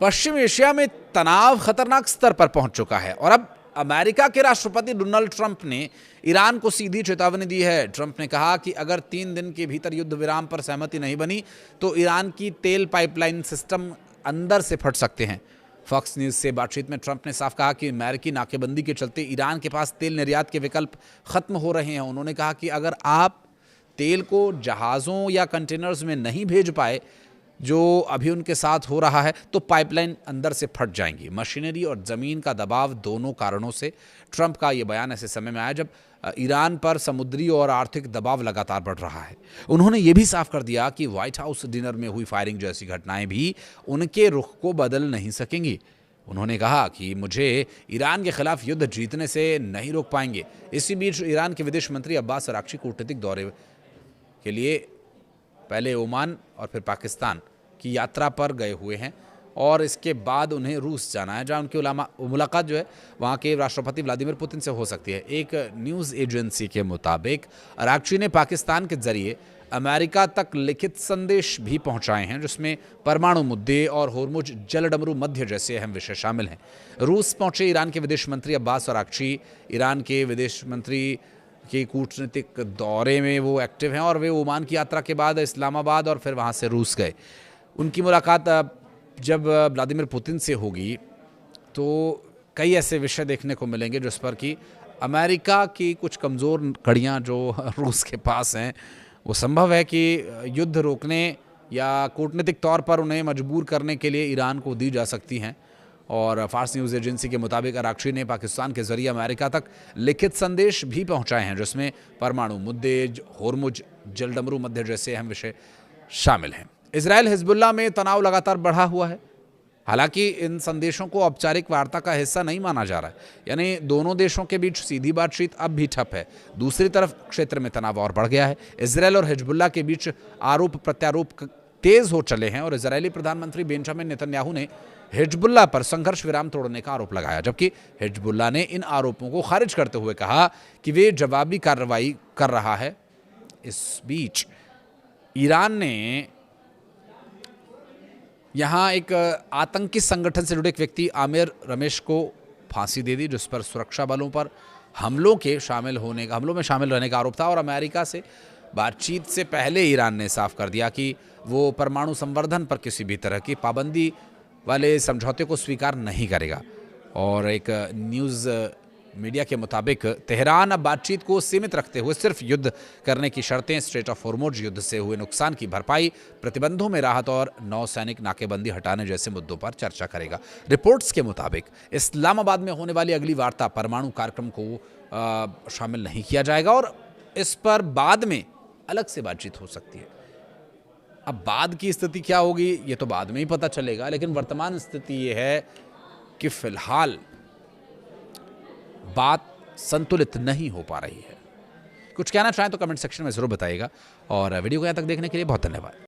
पश्चिम Asia में तनाव खतरनाक स्तर पर पहुंच चुका है और अब अमेरिका के राष्ट्रपति डोनाल्ड ट्रंप ने ईरान को सीधी चेतावनी दी है। ट्रंप ने कहा कि अगर 3 दिन के भीतर युद्ध विराम पर सहमति नहीं बनी तो ईरान की तेल पाइपलाइन सिस्टम अंदर से फट सकते हैं। फॉक्स न्यूज़ से बातचीत में ट्रंप ने साफ कहा कि अमेरिकी नाकेबंदी के चलते ईरान के पास तेल निर्यात के विकल्प खत्म हो रहे हैं। उन्होंने कहा कि अगर आप तेल को जहाज़ों या कंटेनर्स में नहीं भेज पाए जो अभी उनके साथ हो रहा है तो पाइपलाइन अंदर से फट जाएंगी। मशीनरी और ज़मीन का दबाव दोनों कारणों से ट्रंप का ये बयान ऐसे समय में आया जब ईरान पर समुद्री और आर्थिक दबाव लगातार बढ़ रहा है। उन्होंने ये भी साफ कर दिया कि व्हाइट हाउस डिनर में हुई फायरिंग जैसी घटनाएं भी उनके रुख को बदल नहीं सकेंगी। उन्होंने कहा कि मुझे ईरान के खिलाफ युद्ध जीतने से नहीं रोक पाएंगे। इसी बीच ईरान के विदेश मंत्री अब्बास अराक्ची कूटनीतिक दौरे के लिए पहले ओमान और फिर पाकिस्तान की यात्रा पर गए हुए हैं और इसके बाद उन्हें रूस जाना है, जहां उनकी मुलाकात जो है वहां के राष्ट्रपति व्लादिमीर पुतिन से हो सकती है। एक न्यूज़ एजेंसी के मुताबिक अराक्ची ने पाकिस्तान के जरिए अमेरिका तक लिखित संदेश भी पहुंचाए हैं जिसमें परमाणु मुद्दे और होर्मुज जलडमरू मध्य जैसे अहम विषय शामिल हैं। रूस पहुंचे ईरान के विदेश मंत्री अब्बास अराक्ची ईरान के विदेश मंत्री के कूटनीतिक दौरे में वो एक्टिव हैं और वे ओमान की यात्रा के बाद इस्लामाबाद और फिर वहाँ से रूस गए। उनकी मुलाकात जब व्लादिमीर पुतिन से होगी तो कई ऐसे विषय देखने को मिलेंगे जिस पर कि अमेरिका की कुछ कमज़ोर कड़ियाँ जो रूस के पास हैं वो संभव है कि युद्ध रोकने या कूटनीतिक तौर पर उन्हें मजबूर करने के लिए ईरान को दी जा सकती हैं। और फार्स न्यूज़ एजेंसी के मुताबिक अराक्ची ने पाकिस्तान के जरिए अमेरिका तक लिखित संदेश भी पहुंचाए हैं जिसमें परमाणु मुद्दे, होर्मुज जलडमरू मध्य जैसे अहम विषय शामिल हैं। इजराइल हिजबुल्लाह में तनाव लगातार बढ़ा हुआ है। हालांकि इन संदेशों को औपचारिक वार्ता का हिस्सा नहीं माना जा रहा है, यानी दोनों देशों के बीच सीधी बातचीत अब भी ठप है। दूसरी तरफ क्षेत्र में तनाव और बढ़ गया है। इजराइल और हिजबुल्लाह के बीच आरोप प्रत्यारोप तेज हो चले हैं और इजरायली प्रधानमंत्री बेंजामिन नेतन्याहू ने हिजबुल्लाह पर संघर्ष विराम तोड़ने का आरोप लगाया, जबकि हिजबुल्लाह ने इन आरोपों को खारिज करते हुए कहा कि वे जवाबी कार्रवाई कर रहा है। इस बीच ईरान ने यहाँ एक आतंकी संगठन से जुड़े एक व्यक्ति आमिर रमेश को फांसी दे दी जिस पर सुरक्षा बलों पर हमलों में शामिल रहने का आरोप था। और अमेरिका से बातचीत से पहले ईरान ने साफ कर दिया कि वो परमाणु संवर्धन पर किसी भी तरह की पाबंदी वाले समझौते को स्वीकार नहीं करेगा। और एक न्यूज़ मीडिया के मुताबिक तेहरान अब बातचीत को सीमित रखते हुए सिर्फ युद्ध करने की शर्तें, स्ट्रेट ऑफ होर्मुज युद्ध से हुए नुकसान की भरपाई, प्रतिबंधों में राहत और नौसैनिक नाकेबंदी हटाने जैसे मुद्दों पर चर्चा करेगा। रिपोर्ट्स के मुताबिक इस्लामाबाद में होने वाली अगली वार्ता परमाणु कार्यक्रम को शामिल नहीं किया जाएगा और इस पर बाद में अलग से बातचीत हो सकती है। अब बाद की स्थिति क्या होगी ये तो बाद में ही पता चलेगा, लेकिन वर्तमान स्थिति ये है कि फिलहाल बात संतुलित नहीं हो पा रही है। कुछ कहना चाहें तो कमेंट सेक्शन में जरूर बताइएगा और वीडियो को यहाँ तक देखने के लिए बहुत धन्यवाद।